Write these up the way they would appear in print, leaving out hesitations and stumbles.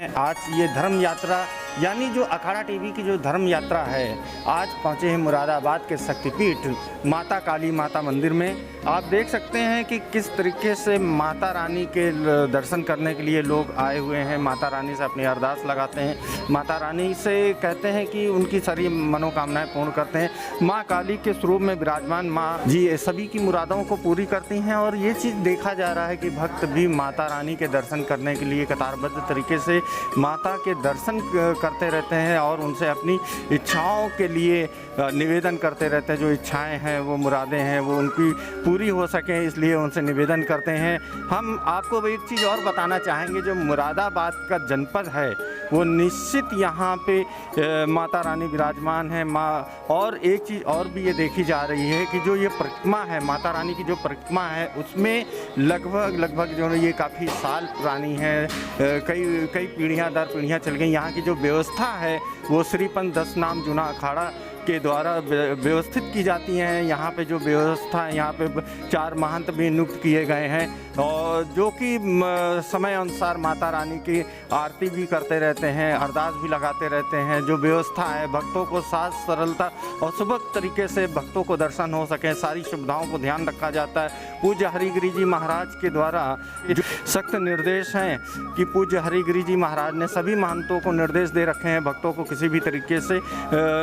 आज ये धर्म यात्रा यानी जो अखाड़ा टीवी की जो धर्म यात्रा है, आज पहुँचे हैं मुरादाबाद के शक्तिपीठ माता काली माता मंदिर में। आप देख सकते हैं कि किस तरीके से माता रानी के दर्शन करने के लिए लोग आए हुए हैं। माता रानी से अपनी अरदास लगाते हैं, माता रानी से कहते हैं कि उनकी सारी मनोकामनाएं पूर्ण करते हैं। माँ काली के स्वरूप में विराजमान माँ जी सभी की मुरादों को पूरी करती हैं। और ये चीज़ देखा जा रहा है कि भक्त भी माता रानी के दर्शन करने के लिए कतारबद्ध तरीके से माता के दर्शन करते रहते हैं और उनसे अपनी इच्छाओं के लिए निवेदन करते रहते हैं। जो इच्छाएं हैं, वो मुरादें हैं, वो उनकी पूरी हो सकें, इसलिए उनसे निवेदन करते हैं। हम आपको एक चीज़ और बताना चाहेंगे, जो मुरादाबाद का जनपद है वो निश्चित यहाँ पे माता रानी विराजमान है माँ। और एक चीज़ और भी ये देखी जा रही है कि जो ये परिक्रमा है, माता रानी की जो परिक्रमा है, उसमें लगभग जो है ये काफ़ी साल पुरानी है। कई पीढ़ियाँ दर पीढ़ियाँ चल गई। यहाँ की जो व्यवस्था है वो श्रीपंथ 10 नाम जुना अखाड़ा के द्वारा व्यवस्थित की जाती हैं। यहाँ पे जो व्यवस्था है, यहाँ पे 4 महंत भी नियुक्त किए गए हैं और जो कि समय अनुसार माता रानी की आरती भी करते रहते हैं, अरदास भी लगाते रहते हैं। जो व्यवस्था है, भक्तों को साफ सरलता और सुबह तरीके से भक्तों को दर्शन हो सके, सारी सुविधाओं को ध्यान रखा जाता है। पूज्य हरिगिरी जी महाराज के द्वारा जो सख्त निर्देश हैं कि पूज्य हरिगिरी जी महाराज ने सभी महंतों को निर्देश दे रखे हैं, भक्तों को किसी भी तरीके से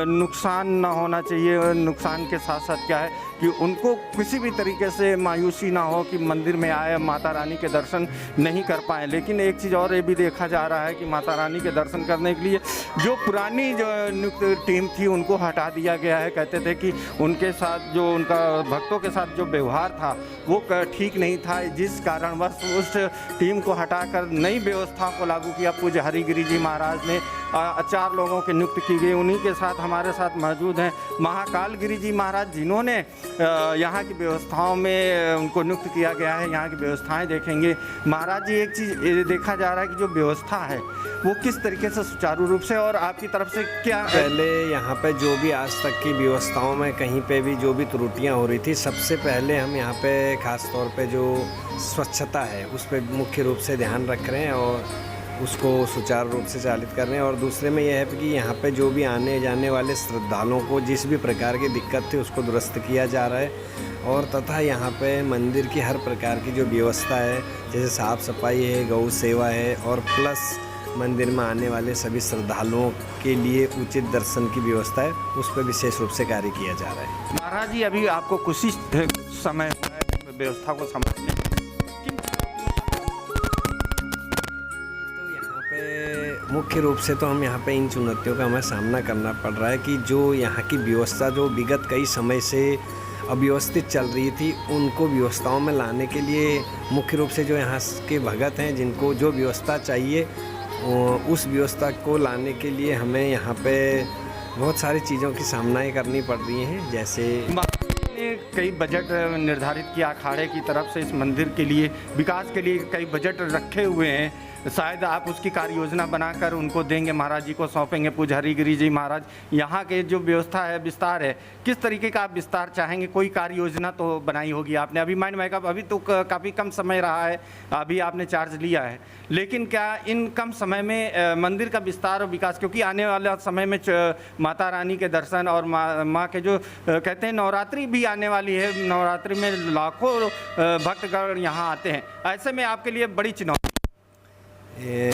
नुकसान न होना चाहिए। नुकसान के साथ साथ क्या है कि उनको किसी भी तरीके से मायूसी ना हो कि मंदिर में आए माता रानी के दर्शन नहीं कर पाए। लेकिन एक चीज़ और ये भी देखा जा रहा है कि माता रानी के दर्शन करने के लिए जो पुरानी जो नियुक्त टीम थी उनको हटा दिया गया है। कहते थे कि उनके साथ जो उनका भक्तों के साथ जो व्यवहार था वो ठीक नहीं था, जिस कारणवश उस टीम को हटाकर नई व्यवस्था को लागू किया। पूज्य हरिगिरी जी महाराज ने 4 लोगों की नियुक्त की गई। उन्हीं के साथ हमारे साथ मौजूद हैं महाकाल गिरी जी महाराज, जिन्होंने यहाँ की व्यवस्थाओं में उनको नियुक्त किया गया है। यहाँ की व्यवस्थाएं देखेंगे महाराज जी। एक चीज़ देखा जा रहा है कि जो व्यवस्था है वो किस तरीके से सुचारू रूप से, और आपकी तरफ से क्या पहले यहाँ पे जो भी आज तक की व्यवस्थाओं में कहीं पे भी जो भी त्रुटियाँ हो रही थी, सबसे पहले हम यहाँ पे ख़ास तौर पे जो स्वच्छता है उस पर मुख्य रूप से ध्यान रख रहे हैं और उसको सुचारू रूप से चालित कर रहे हैं। और दूसरे में यह है कि यहाँ पे जो भी आने जाने वाले श्रद्धालुओं को जिस भी प्रकार की दिक्कत थी उसको दुरुस्त किया जा रहा है। और तथा यहाँ पे मंदिर की हर प्रकार की जो व्यवस्था है, जैसे साफ़ सफाई है, गौ सेवा है, और प्लस मंदिर में आने वाले सभी श्रद्धालुओं के लिए उचित दर्शन की व्यवस्था है, उस पर विशेष रूप से कार्य किया जा रहा है। महाराज जी, अभी आपको कुछ ही समय व्यवस्था को संभालने मुख्य रूप से तो हम यहाँ पे इन चुनौतियों का हमें सामना करना पड़ रहा है कि जो यहाँ की व्यवस्था जो विगत कई समय से अव्यवस्थित चल रही थी, उनको व्यवस्थाओं में लाने के लिए मुख्य रूप से जो यहाँ के भगत हैं, जिनको जो व्यवस्था चाहिए उस व्यवस्था को लाने के लिए हमें यहाँ पे बहुत सारी चीज़ों की सामनाएं करनी पड़ रही हैं। जैसे कई बजट निर्धारित किया अखाड़े की तरफ से, इस मंदिर के लिए विकास के लिए कई बजट रखे हुए हैं। शायद आप उसकी कार्य योजना बनाकर उनको देंगे, महाराज जी को सौंपेंगे। पूज्य हरिगिरी जी महाराज, यहाँ के जो व्यवस्था है, विस्तार है, किस तरीके का आप विस्तार चाहेंगे? कोई कार्य योजना तो बनाई होगी आपने। अभी माइंड मेकअप अभी तो काफ़ी कम समय रहा है, अभी आपने चार्ज लिया है, लेकिन क्या इन कम समय में मंदिर का विस्तार और विकास, क्योंकि आने वाले समय में माता रानी के दर्शन और माँ के जो कहते हैं नवरात्रि भी आने वाली है, नवरात्रि में लाखों भक्तगण यहाँ आते हैं, ऐसे में आपके लिए बड़ी चुनौती हमारी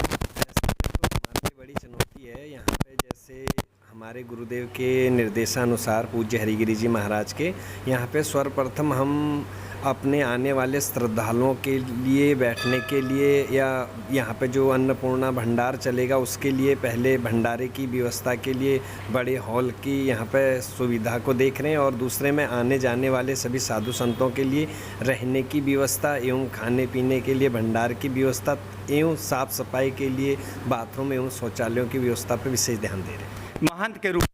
बड़ी चुनौती है यहाँ पे। जैसे हमारे गुरुदेव के निर्देशानुसार पूज्य हरिगिरी जी महाराज के यहाँ पे सर्वप्रथम हम अपने आने वाले श्रद्धालुओं के लिए बैठने के लिए या यहाँ पे जो अन्नपूर्णा भंडार चलेगा उसके लिए पहले भंडारे की व्यवस्था के लिए बड़े हॉल की यहाँ पे सुविधा को देख रहे हैं। और दूसरे में आने जाने वाले सभी साधु संतों के लिए रहने की व्यवस्था एवं खाने पीने के लिए भंडार की व्यवस्था एवं साफ़ सफाई के लिए बाथरूम एवं शौचालयों की व्यवस्था पर विशेष ध्यान दे रहे हैं। महंत के रूप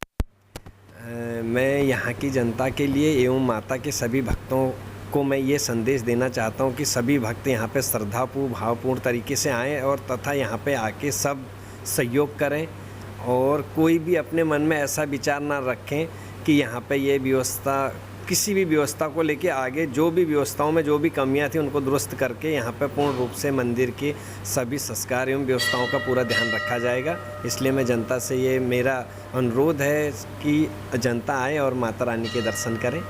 मैं यहाँ की जनता के लिए एवं माता के सभी भक्तों को मैं ये संदेश देना चाहता हूँ कि सभी भक्त यहाँ पे श्रद्धापूर्ण भावपूर्ण तरीके से आएँ और तथा यहाँ पे आके सब सहयोग करें और कोई भी अपने मन में ऐसा विचार ना रखें कि यहाँ पे ये व्यवस्था किसी भी व्यवस्था को लेके आगे जो भी व्यवस्थाओं में जो भी कमियां थी उनको दुरुस्त करके यहाँ पे पूर्ण रूप से मंदिर के सभी संस्कार एवं व्यवस्थाओं का पूरा ध्यान रखा जाएगा। इसलिए मैं जनता से ये मेरा अनुरोध है कि जनता आए और माता रानी के दर्शन करें।